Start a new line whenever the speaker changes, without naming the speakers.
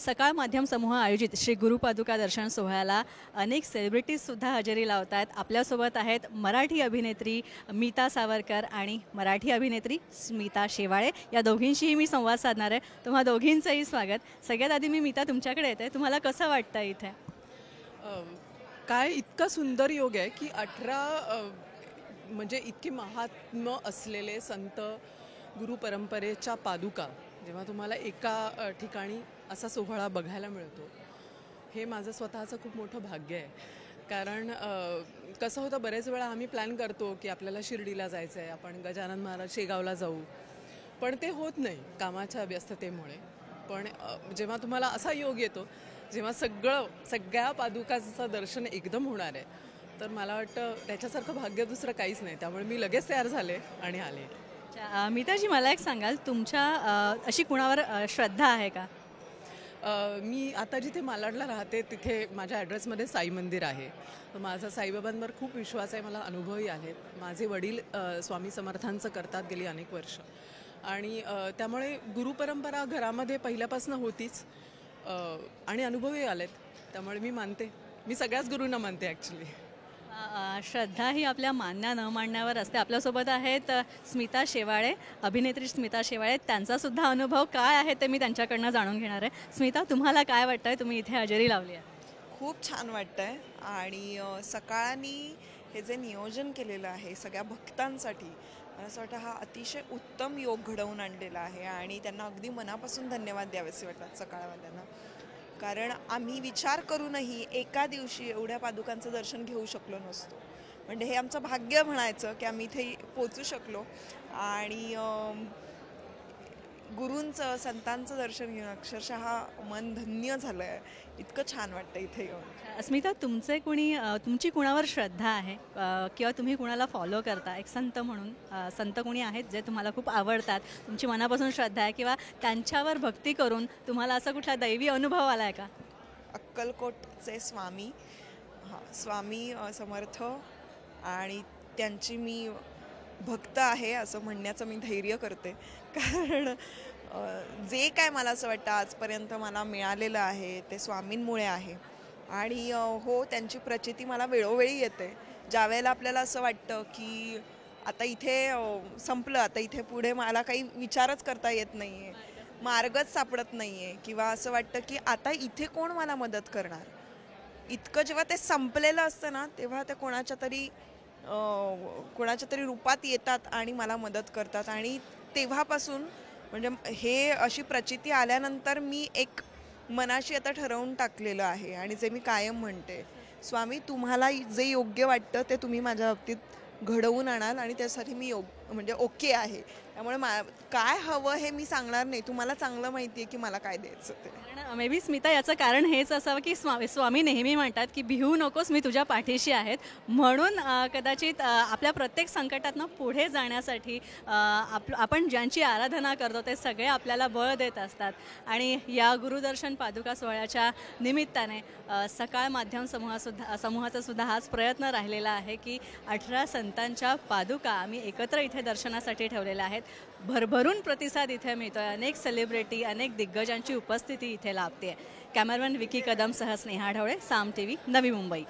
सकाळ माध्यम समूह आयोजित श्री गुरुपादुका दर्शन सोहळ्याला अनेक सेलिब्रिटीजसुद्धा हजेरी लावत आहेत. आपल्यासोबत आहेत मराठी अभिनेत्री मीता सावरकर आणि मराठी अभिनेत्री स्मिता शेवाळे. या दोघींशीही मी संवाद साधणार आहे. तुम्हा दोघींचंही स्वागत. सगळ्यात आधी मी मीता तुमच्याकडे येते. तुम्हाला कसं वाटतं इथे?
काय इतका सुंदर योग आहे की 18 म्हणजे इतके महात्म्य असलेले संत गुरु परंपरेच्या पादुका जेव्हा तुम्हाला एका ठिकाणी असा सोहळा बघायला मिळतो, हे माझं स्वतःचं खूप मोठं भाग्य आहे. कारण कसं होतं, बरेच वेळा आम्ही प्लॅन करतो की आपल्याला शिर्डीला जायचं आहे, आपण गजानन महाराज शेगावला जाऊ, पण ते होत नाही कामाच्या व्यस्ततेमुळे. पण जेव्हा तुम्हाला असा योग येतो, जेव्हा सगळ्या पादुकाचं दर्शन एकदम होणार आहे, तर मला वाटतं त्याच्यासारखं भाग्य दुसरं काहीच नाही. त्यामुळे मी लगेच तयार झाले आणि आले.
मीताजी, मला एक सांगाल, तुमच्या अशी कुणावर श्रद्धा आहे का?
मी आता जिथे मालाडला राहते तिथे माझ्या ॲड्रेसमध्ये साई मंदिर आहे. तर माझा साईबाबांवर खूप विश्वास आहे. मला अनुभवही आहेत. माझे वडील स्वामी समर्थांचं करतात गेली अनेक वर्ष, आणि त्यामुळे गुरुपरंपरा घरामध्ये पहिल्यापासून होतीच आणि अनुभवही आलेत. त्यामुळे मी मानते, मी सगळ्याच गुरूंना मानते ॲक्च्युली.
श्रद्धा ही आपल्या मानण्या न मानण्यावर असते. आपल्यासोबत आहेत स्मिता शेवाळे, अभिनेत्री स्मिता शेवाळे. त्यांचासुद्धा अनुभव काय आहे ते मी त्यांच्याकडनं जाणून घेणार आहे. स्मिता, तुम्हाला काय वाटतं आहे? तुम्ही इथे हजेरी लावली आहे.
खूप छान वाटतं आहे. आणि सकाळनी हे जे नियोजन केलेलं आहे सगळ्या भक्तांसाठी, मला असं वाटतं हा अतिशय उत्तम योग घडवून आणलेला आहे. आणि त्यांना अगदी मनापासून धन्यवाद द्यावेसे वाटतात सकाळवाल्यांना. कारण आम्ही विचार करूनही एका दिवशी एवढ्या पादुकांचं दर्शन घेऊ शकलो नसतो. म्हणजे हे आमचं भाग्य म्हणायचं की आम्ही इथे पोचू शकलो. आणि गुरूंचं, संतांचं दर्शन घेऊन अक्षरशः मन धन्य झालं आहे. इतकं छान वाटतं इथे येऊन.
स्मिता, तुमची कुणावर श्रद्धा आहे किंवा तुम्ही कुणाला फॉलो करता? एक संत म्हणून संत कोणी आहेत जे तुम्हाला खूप आवडतात, तुमची मनापासून श्रद्धा आहे, किंवा त्यांच्यावर भक्ती करून तुम्हाला असा कुठला दैवी अनुभव आला आहे का?
अक्कलकोटचे स्वामी, स्वामी समर्थ, आणि त्यांची मी भक्त आहे असं म्हणण्याचं मी धैर्य करते. कारण जे काय मला असं वाटतं आजपर्यंत मला मिळालेलं आहे ते स्वामींमुळे आहे. आणि हो, त्यांची प्रचिती मला वेळोवेळी येते. ज्यावेळेला आपल्याला असं वाटतं की आता इथे संपलं, आता इथे पुढे मला काही विचारच करता येत नाही आहे, मार्गच सापडत नाही आहे, किंवा असं वाटतं की आता इथे कोण मला मदत करणार, इतकं जेव्हा ते संपलेलं असतं ना, तेव्हा ते कोणाच्या तरी रूपात येतात आणि मला मदत करतात. आणि तेव्हापासून म्हणजे हे अशी प्रचिती आल्यानंतर मी एक मनाशी आता ठरवून टाकलेलं आहे, आणि जे मी कायम म्हणते, स्वामी तुम्हाला जे योग्य वाटतं ते तुम्ही माझ्या बाबतीत घडवून आणाल, आणि त्यासाठी मी म्हणजे ओके आहे. त्यामुळे काय हवं हे मी सांगणार नाही. तुम्हाला चांगलं माहिती आहे की मला काय द्यायचं ते.
मे बी स्मिता, याचं कारण हेच असावं की स्वामी नेहमी म्हणतात की भिवू नकोस, मी तुझ्या पाठीशी आहेत. म्हणून कदाचित आपल्या प्रत्येक संकटातनं पुढे जाण्यासाठी आपण ज्यांची आराधना करतो ते सगळे आपल्याला बळ देत असतात. आणि या गुरुदर्शन पादुका सोहळ्याच्या निमित्ताने सकाळ माध्यम समूहाचा सुद्धा हाच प्रयत्न राहिलेला आहे की 18 संतांच्या पादुका आम्ही एकत्र इथे दर्शनासाठी ठेवलेल्या आहेत. भरभरून प्रतिसाद इथे मिळतोय. अनेक सेलिब्रिटी, अनेक दिग्गजांची उपस्थिती इथे लाभते. कॅमेरामॅन विकी कदमसह स्नेहा ढवळे, साम TV, नवी मुंबई.